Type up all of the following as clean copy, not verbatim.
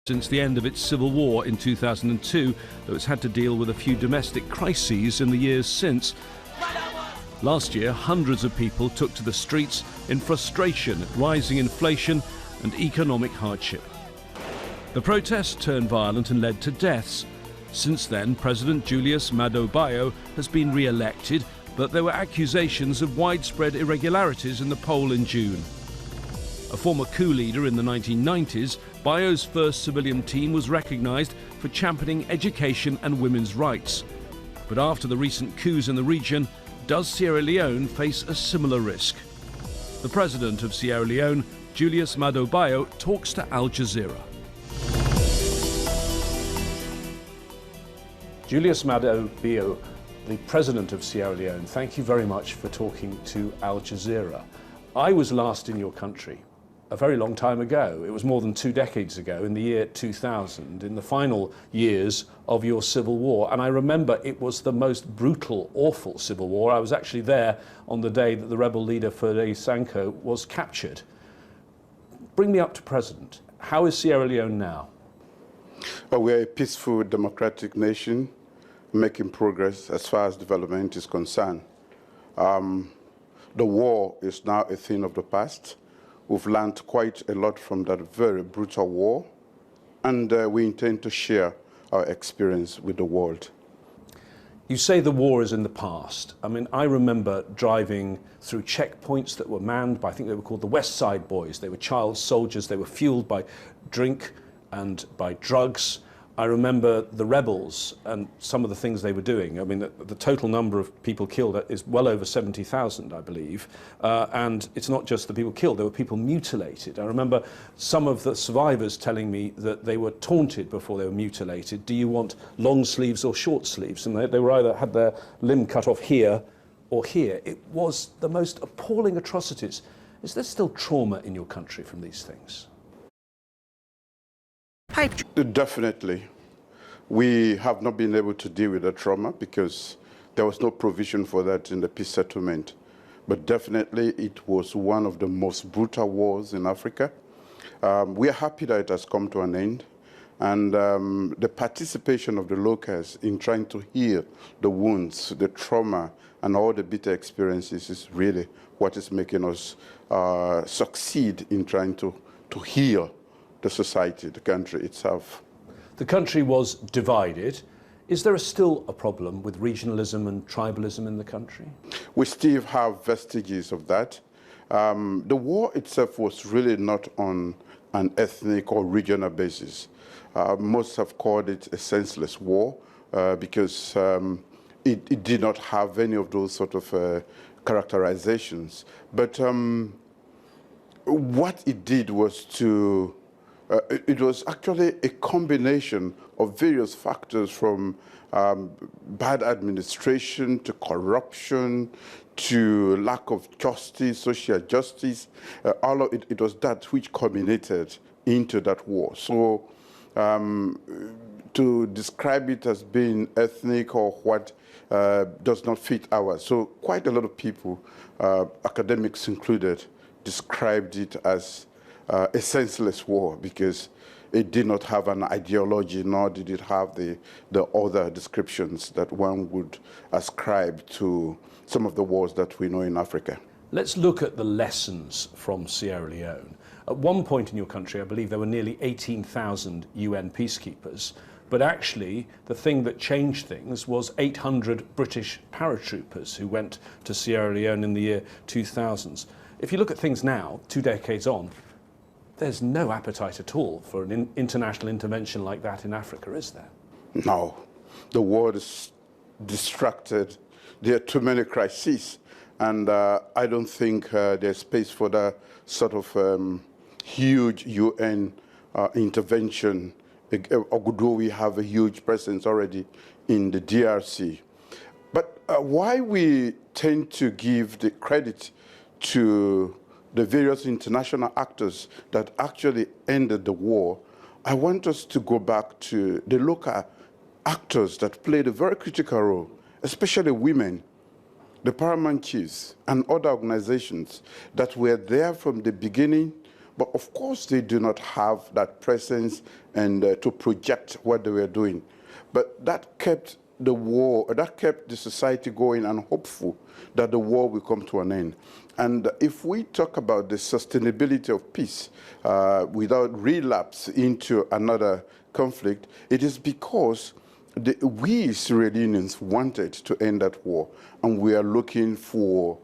Since the end of its civil war in 2002, though it's had to deal with a few domestic crises in the years since. Last year, hundreds of people took to the streets in frustration at rising inflation and economic hardship. The protests turned violent and led to deaths. Since then, President Julius Maada has been re-elected, but there were accusations of widespread irregularities in the poll in June. A former coup leader in the 1990s, Bayo's first civilian team was recognised for championing education and women's rights. But after the recent coups in the region, does Sierra Leone face a similar risk? The president of Sierra Leone, Julius Maada, talks to Al Jazeera. Julius Maada, the president of Sierra Leone, thank you very much for talking to Al Jazeera. I was last in your country a very long time ago. It was more than 2 decades ago, in the year 2000, in the final years of your civil war. And I remember it was the most brutal, awful civil war. I was actually there on the day that the rebel leader Fode Sanko was captured. Bring me up to present. How is Sierra Leone now? Well, we're a peaceful, democratic nation making progress as far as development is concerned. The war is now a thing of the past. We've learned quite a lot from that very brutal war, and we intend to share our experience with the world. You say the war is in the past. I mean, I remember driving through checkpoints that were manned by, I think they were called the West Side Boys. They were child soldiers. They were fueled by drink and by drugs. I remember the rebels and some of the things they were doing. I mean, the total number of people killed is well over 70,000, I believe. And it's not just the people killed, there were people mutilated. I remember some of the survivors telling me that they were taunted before they were mutilated. Do you want long sleeves or short sleeves? And they were either had their limb cut off here or here. It was the most appalling atrocities. Is there still trauma in your country from these things? Definitely. We have not been able to deal with the trauma because there was no provision for that in the peace settlement. But definitely it was one of the most brutal wars in Africa. We are happy that it has come to an end. And the participation of the locals in trying to heal the wounds, the trauma, and all the bitter experiences is really what is making us succeed in trying to heal the society, the country itself. The country was divided. Is there still a problem with regionalism and tribalism in the country? We still have vestiges of that. The war itself was really not on an ethnic or regional basis. Most have called it a senseless war because it did not have any of those sort of characterizations. But what it did was to it was actually a combination of various factors, from bad administration to corruption to lack of justice, social justice. All of it was that which culminated into that war. So to describe it as being ethnic or what does not fit ours. So quite a lot of people, academics included, described it as a senseless war because it did not have an ideology, nor did it have the other descriptions that one would ascribe to some of the wars that we know in Africa. Let's look at the lessons from Sierra Leone. At one point in your country, I believe there were nearly 18,000 UN peacekeepers, but actually the thing that changed things was 800 British paratroopers who went to Sierra Leone in the year 2000s. If you look at things now, 2 decades on, there's no appetite at all for an international intervention like that in Africa, is there? No. The world is distracted. There are too many crises. And I don't think there's space for that sort of huge UN intervention, although we have a huge presence already in the DRC. But why we tend to give the credit to the various international actors that actually ended the war, I want us to go back to the local actors that played a very critical role, especially women, the paramount chiefs, and other organizations that were there from the beginning But of course, they do not have that presence and to project what they were doing. But that kept the war, that kept the society going and hopeful that the war will come to an end. And if we talk about the sustainability of peace without relapse into another conflict, it is because we Sierra Leoneans wanted to end that war, and we are looking for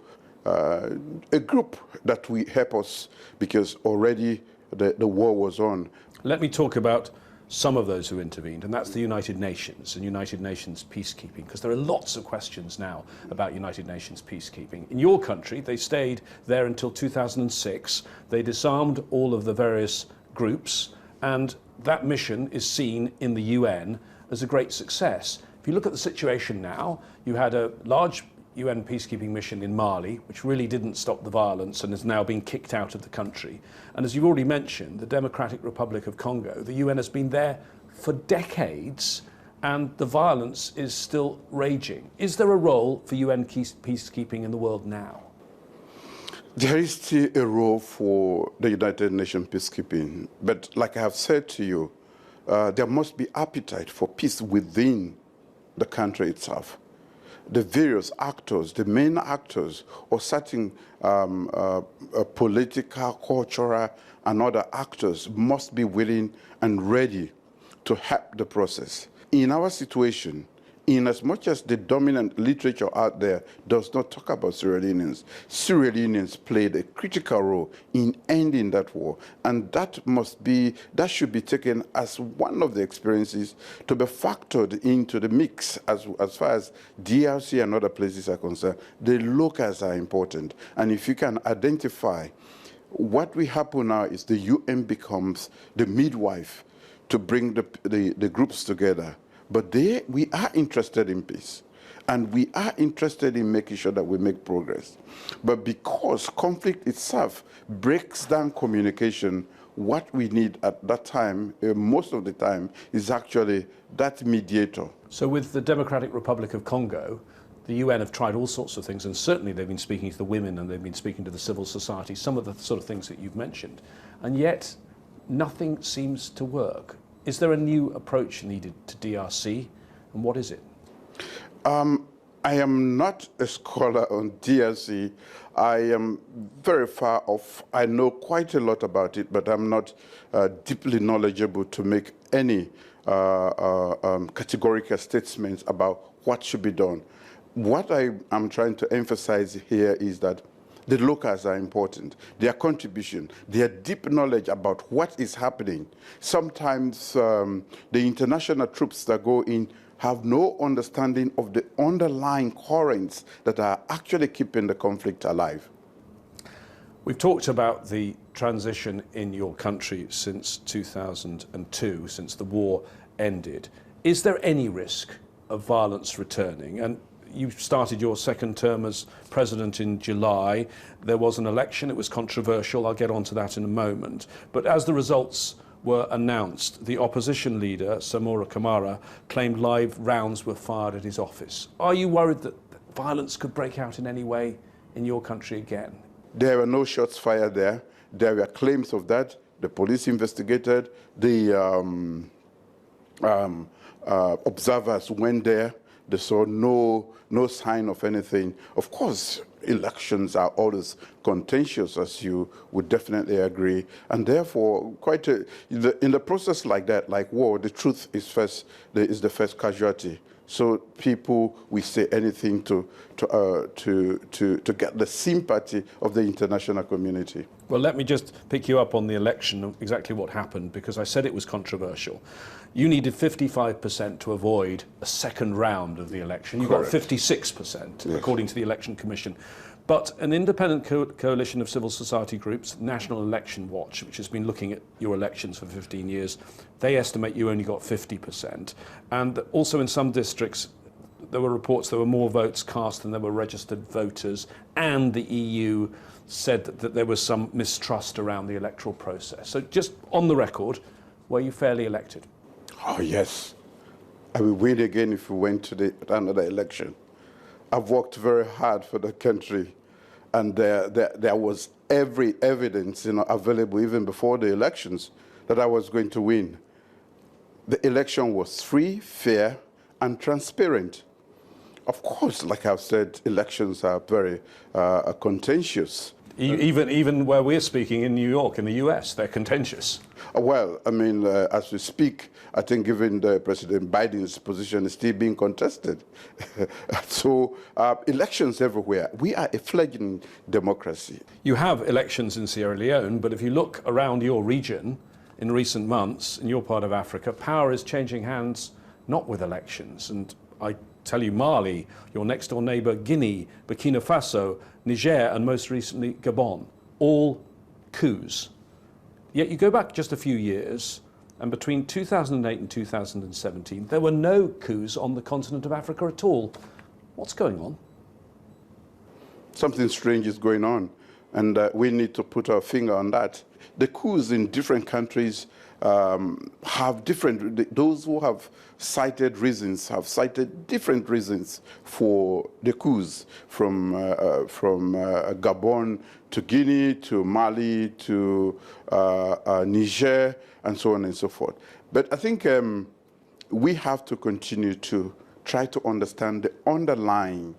a group that will help us because already the war was on. Let me talk about some of those who intervened, and that's the United Nations and United Nations peacekeeping, because there are lots of questions now about United Nations peacekeeping. In your country, they stayed there until 2006. They disarmed all of the various groups, and that mission is seen in the UN as a great success. If you look at the situation now, you had a large UN peacekeeping mission in Mali, which really didn't stop the violence and is now being kicked out of the country. And as you've already mentioned, the Democratic Republic of Congo, the UN has been there for decades and the violence is still raging. Is there a role for UN peacekeeping in the world now? There is still a role for the United Nations peacekeeping, but like I have said to you, there must be appetite for peace within the country itself. The various actors, the main actors, or certain political, cultural, and other actors must be willing and ready to help the process. In our situation, in as much as the dominant literature out there does not talk about Sierra Leoneans played a critical role in ending that war. And that should be taken as one of the experiences to be factored into the mix as far as DRC and other places are concerned. The locals are important. And if you can identify what will happen now is the UN becomes the midwife to bring the groups together. But we are interested in peace, and we are interested in making sure that we make progress. But because conflict itself breaks down communication, what we need at that time, most of the time, is actually that mediator. So with the Democratic Republic of Congo, the UN have tried all sorts of things, and certainly they've been speaking to the women and they've been speaking to the civil society, some of the sort of things that you've mentioned. And yet, nothing seems to work. Is there a new approach needed to DRC, and what is it? I am not a scholar on DRC. I am very far off. I know quite a lot about it, but I'm not deeply knowledgeable to make any categorical statements about what should be done. What I am trying to emphasize here is that the locals are important, their contribution, their deep knowledge about what is happening. Sometimes the international troops that go in have no understanding of the underlying currents that are actually keeping the conflict alive. We've talked about the transition in your country since 2002, since the war ended. Is there any risk of violence returning? And you started your second term as president in July. There was an election. It was controversial. I'll get onto that in a moment. But as the results were announced, the opposition leader, Samora Kamara, claimed live rounds were fired at his office. Are you worried that violence could break out in any way in your country again? There were no shots fired there. There were claims of that. The police investigated. The observers went there. They saw no sign of anything. Of course, elections are always contentious, as you would definitely agree. And therefore, in the process like that, like war, the truth is the first casualty. So people will say anything to get the sympathy of the international community. Well, let me just pick you up on the election and exactly what happened, because I said it was controversial. You needed 55% to avoid a second round of the election. You got 56%, yes, according to the Election Commission. But an independent coalition of civil society groups, National Election Watch, which has been looking at your elections for 15 years, they estimate you only got 50%. And also in some districts, there were reports there were more votes cast than there were registered voters, and the EU said that there was some mistrust around the electoral process. So just on the record, were you fairly elected? Oh, yes. I will win again if we went to another election. I've worked very hard for the country, and there was every evidence, available even before the elections that I was going to win. The election was free, fair, and transparent. Of course, like I've said, elections are very contentious. Even where we're speaking in New York, in the US, they're contentious. Well, I mean, as we speak, I think even President Biden's position is still being contested. So elections everywhere. We are a fledgling democracy. You have elections in Sierra Leone, but if you look around your region in recent months, in your part of Africa, power is changing hands not with elections. And I tell you, Mali, your next door neighbour, Guinea, Burkina Faso, Niger, and most recently Gabon, all coups. Yet you go back just a few years, and between 2008 and 2017, there were no coups on the continent of Africa at all. What's going on? Something strange is going on, and we need to put our finger on that. The coups in different countries have different, those who have cited reasons have cited different reasons for the coups, from Gabon to Guinea to Mali to Niger and so on and so forth. But I think we have to continue to try to understand the underlying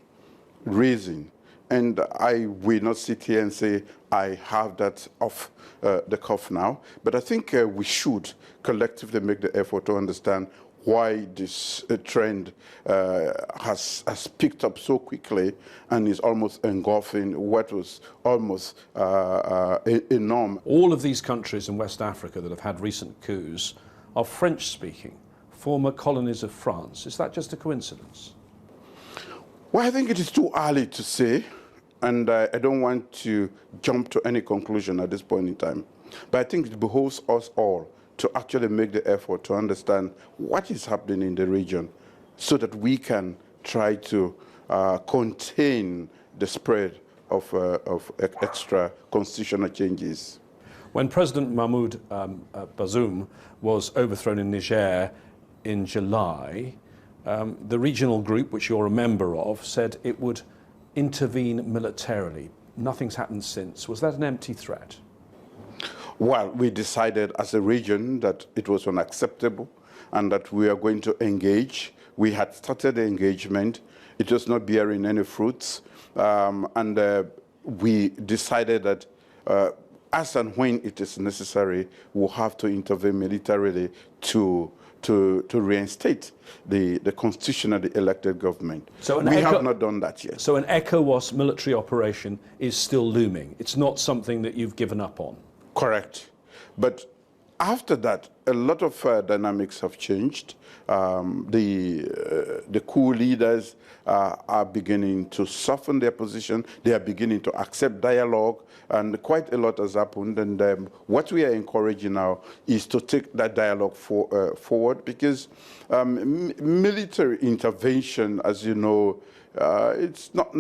reason. And I will not sit here and say I have that off the cuff now, but I think we should collectively make the effort to understand why this trend has picked up so quickly and is almost engulfing what was almost a norm. All of these countries in West Africa that have had recent coups are French-speaking, former colonies of France. Is that just a coincidence? Well, I think it is too early to say, and I don't want to jump to any conclusion at this point in time. But I think it behoves us all to actually make the effort to understand what is happening in the region so that we can try to contain the spread of extra constitutional changes. When President Mahmoud Bazoum was overthrown in Niger in July, the regional group, which you're a member of, said it would intervene militarily. Nothing's happened since. Was that an empty threat? Well, we decided as a region that it was unacceptable and that we are going to engage. We had started the engagement. It was not bearing any fruits. We decided that as and when it is necessary, we'll have to intervene militarily to reinstate the constitutionally elected government. So we have not done that yet. So an ECOWAS military operation is still looming. It's not something that you've given up on. Correct. But after that, a lot of dynamics have changed. The coup leaders are beginning to soften their position. They are beginning to accept dialogue, and quite a lot has happened. And what we are encouraging now is to take that dialogue forward, because military intervention, as you know, it's not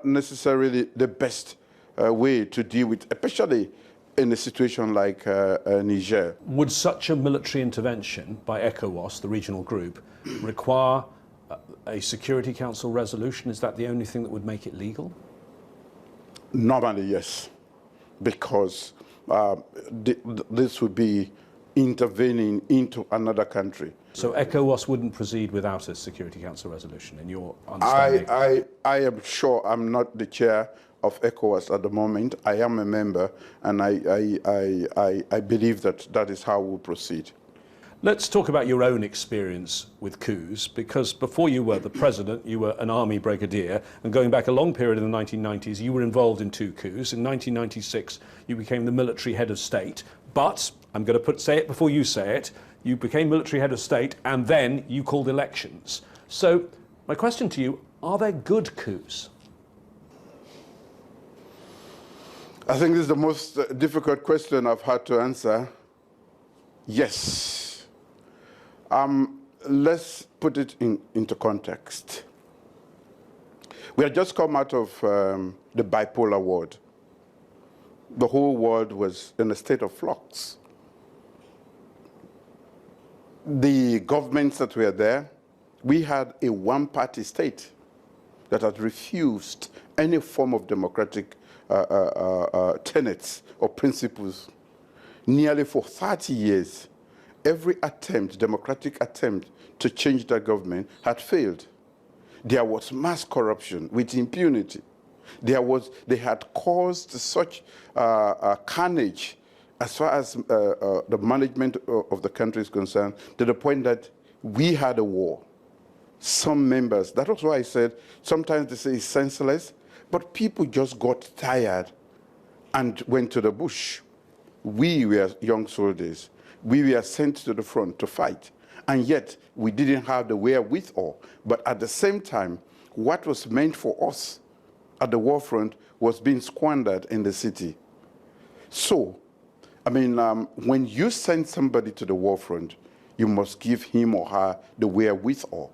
necessarily the best way to deal with, especially in a situation like Niger. Would such a military intervention by ECOWAS, the regional group, require a Security Council resolution? Is that the only thing that would make it legal? Normally, yes, because this would be intervening into another country. So ECOWAS wouldn't proceed without a Security Council resolution, in your understanding? I am sure. I'm not the chair of ECOWAS at the moment. I am a member, and I believe that is how we'll proceed. Let's talk about your own experience with coups, because before you were the president, you were an army brigadier, and going back a long period in the 1990s, you were involved in 2 coups. In 1996, you became the military head of state, but I'm going to say it before you say it, you became military head of state, and then you called elections. So my question to you, are there good coups? I think this is the most difficult question I've had to answer. Yes. Let's put it into context. We had just come out of the bipolar world. The whole world was in a state of flux. The governments that were there, we had a one-party state that had refused any form of democratic tenets or principles. Nearly for 30 years, every attempt, democratic attempt to change the government had failed. There was mass corruption with impunity. They had caused such carnage as far as the management of the country is concerned, to the point that we had a war. Some members, that was why I said, sometimes they say it's senseless, but people just got tired and went to the bush. We were young soldiers. We were sent to the front to fight. And yet, we didn't have the wherewithal. But at the same time, what was meant for us at the war front was being squandered in the city. So, I mean, when you send somebody to the war front, you must give him or her the wherewithal.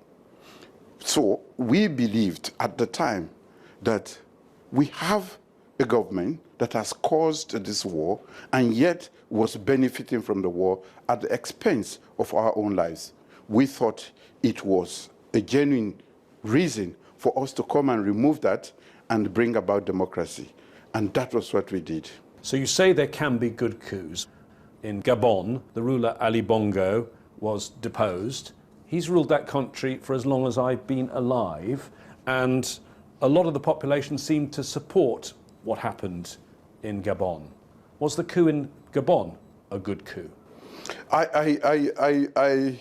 So we believed at the time that we have a government that has caused this war and yet was benefiting from the war at the expense of our own lives. We thought it was a genuine reason for us to come and remove that and bring about democracy. And that was what we did. So you say there can be good coups. In Gabon, the ruler Ali Bongo was deposed. He's ruled that country for as long as I've been alive, and a lot of the population seemed to support what happened in Gabon. Was the coup in Gabon a good coup? I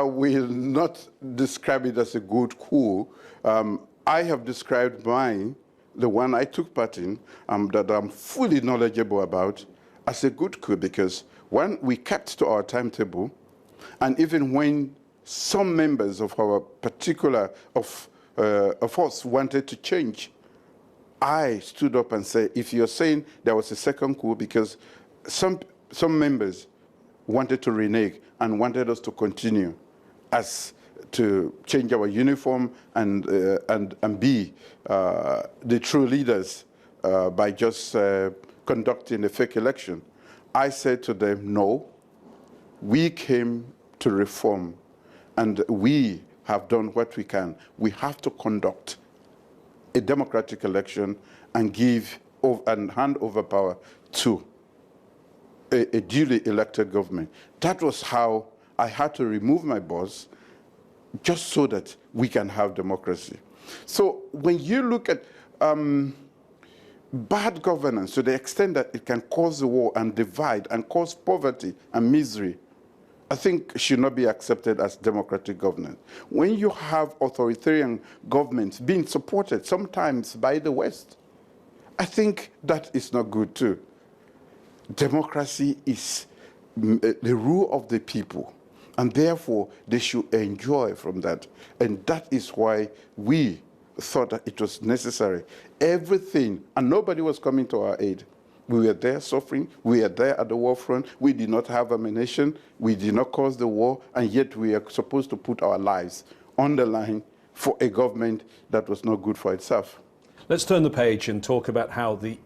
will not describe it as a good coup. I have described mine, the one I took part in, that I'm fully knowledgeable about, as a good coup, because one, we kept to our timetable, and even when some members of our particular, of us wanted to change, I stood up and said, if you're saying there was a second coup, because some members wanted to renege and wanted us to continue as to change our uniform and be the true leaders by just conducting a fake election. I said to them, no, we came to reform, and we have done what we can. We have to conduct a democratic election and give and hand over power to a duly elected government. That was how I had to remove my boss, just so that we can have democracy. So when you look at bad governance to the extent that it can cause a war and divide and cause poverty and misery, I think should not be accepted as democratic governance. When you have authoritarian governments being supported sometimes by the West, I think that is not good too. Democracy is the rule of the people, and therefore they should enjoy from that. And that is why we thought that it was necessary. Everything, and nobody was coming to our aid. We were there suffering. We were there at the war front. We did not have ammunition. We did not cause the war, and yet we are supposed to put our lives on the line for a government that was not good for itself. Let's turn the page and talk about how the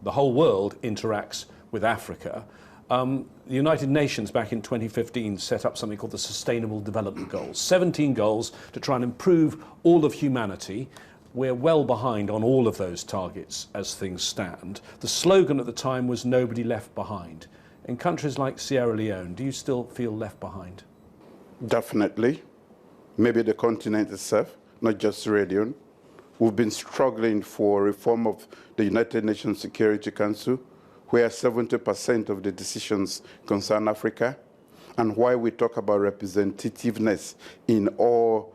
whole world interacts with Africa. The United Nations back in 2015 set up something called the Sustainable Development Goals. 17 goals to try and improve all of humanity. We're well behind on all of those targets as things stand. The slogan at the time was "Nobody left behind." In countries like Sierra Leone, do you still feel left behind? Definitely. Maybe the continent itself, not just Sierra Leone. We've been struggling for reform of the United Nations Security Council, where 70% of the decisions concern Africa, and why we talk about representativeness in all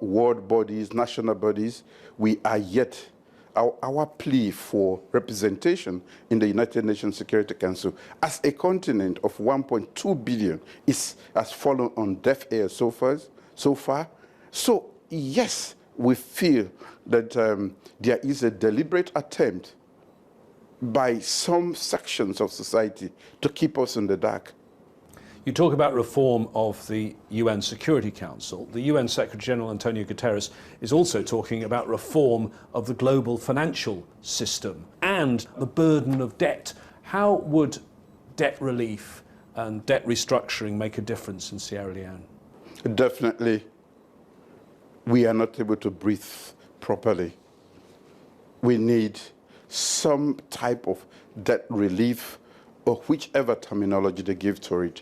world bodies, national bodies, we are yet, our plea for representation in the United Nations Security Council as a continent of 1.2 billion has fallen on deaf ears so far. So yes, we feel that there is a deliberate attempt by some sections of society to keep us in the dark. You talk about reform of the UN Security Council. The UN Secretary General Antonio Guterres is also talking about reform of the global financial system and the burden of debt. How would debt relief and debt restructuring make a difference in Sierra Leone? Definitely. We are not able to breathe properly. We need some type of debt relief, or whichever terminology they give to it.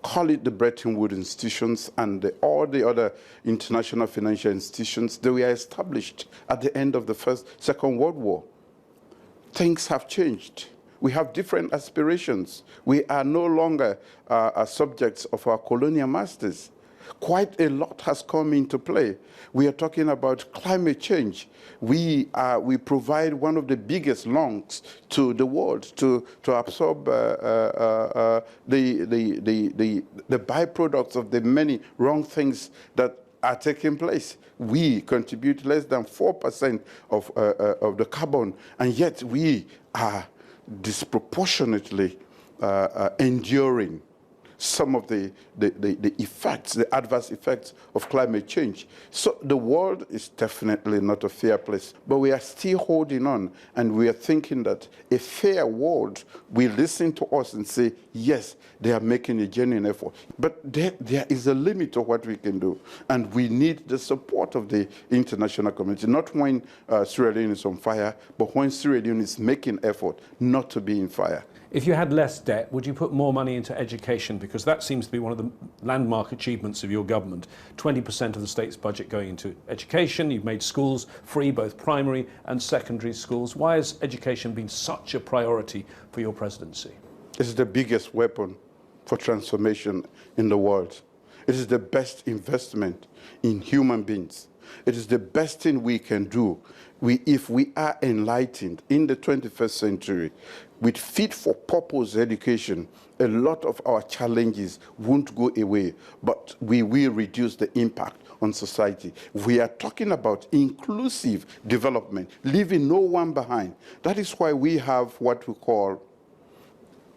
Call it the Bretton Woods institutions and all the other international financial institutions that were established at the end of the Second World War. Things have changed. We have different aspirations. We are no longer subjects of our colonial masters. Quite a lot has come into play. We are talking about climate change. We provide one of the biggest lungs to the world to absorb the byproducts of the many wrong things that are taking place. We contribute less than 4% of the carbon, and yet we are disproportionately enduring some of the effects, the adverse effects of climate change. So the world is definitely not a fair place, but we are still holding on, and we are thinking that a fair world will listen to us and say, yes, they are making a genuine effort. But there is a limit to what we can do, and we need the support of the international community, not when Sierra Leone is on fire, but when Sierra Leone is making effort not to be in fire. If you had less debt, would you put more money into education? Because that seems to be one of the landmark achievements of your government. 20% of the state's budget going into education. You've made schools free, both primary and secondary schools. Why has education been such a priority for your presidency? It is the biggest weapon for transformation in the world. It is the best investment in human beings. It is the best thing we can do. If we are enlightened in the 21st century, with fit-for-purpose education, a lot of our challenges won't go away, but we will reduce the impact on society. We are talking about inclusive development, leaving no one behind. That is why we have what we call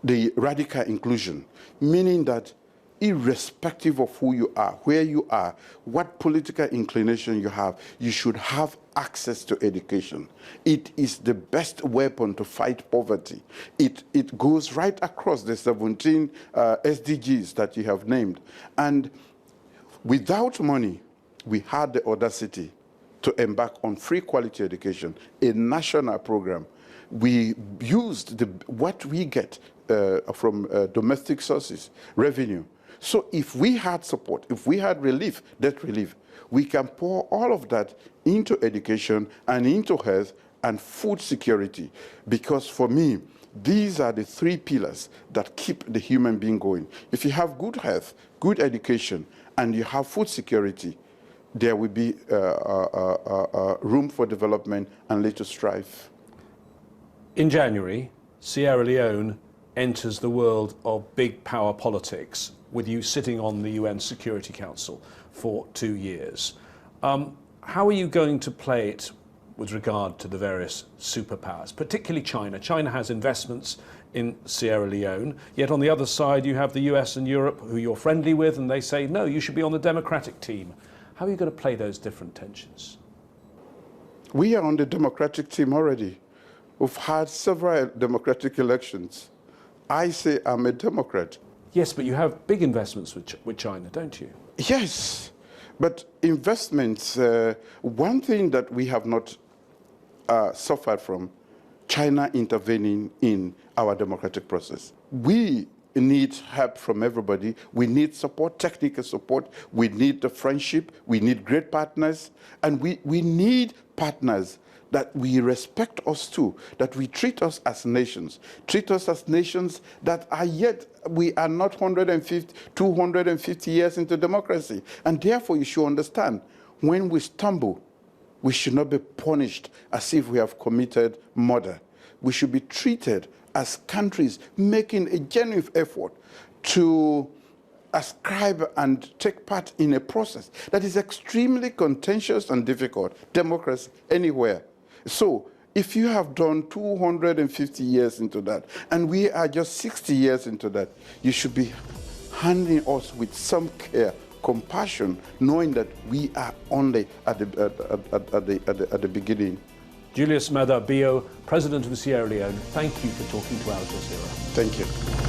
the radical inclusion, meaning that irrespective of who you are, where you are, what political inclination you have, you should have access to education. It is the best weapon to fight poverty. It goes right across the 17 SDGs that you have named. And without money, we had the audacity to embark on free quality education, a national program. We used what we get from domestic sources, revenue. So if we had support, if we had relief, debt relief, we can pour all of that into education and into health and food security. Because for me, these are the three pillars that keep the human being going. If you have good health, good education, and you have food security, there will be room for development and little strife. In January, Sierra Leone enters the world of big power politics, with you sitting on the UN Security Council for 2 years. How are you going to play it with regard to the various superpowers, particularly China? China has investments in Sierra Leone, yet on the other side you have the US and Europe, who you're friendly with, and they say, no, you should be on the democratic team. How are you going to play those different tensions? We are on the democratic team already. We've had several democratic elections. I say I'm a Democrat. Yes, but you have big investments with China, don't you? Yes, but investments, one thing that we have not suffered from, China intervening in our democratic process. We need help from everybody. We need support, technical support. We need the friendship. We need great partners. And we need partners that we respect us too, that we treat us as nations that are yet, we are not 250 years into democracy. And therefore, you should understand, when we stumble, we should not be punished as if we have committed murder. We should be treated as countries making a genuine effort to ascribe and take part in a process that is extremely contentious and difficult, democracy anywhere. So if you have done 250 years into that, and we are just 60 years into that, you should be handling us with some care, compassion, knowing that we are only at the beginning. Julius Maada, President of Sierra Leone, thank you for talking to Al Jazeera. Thank you.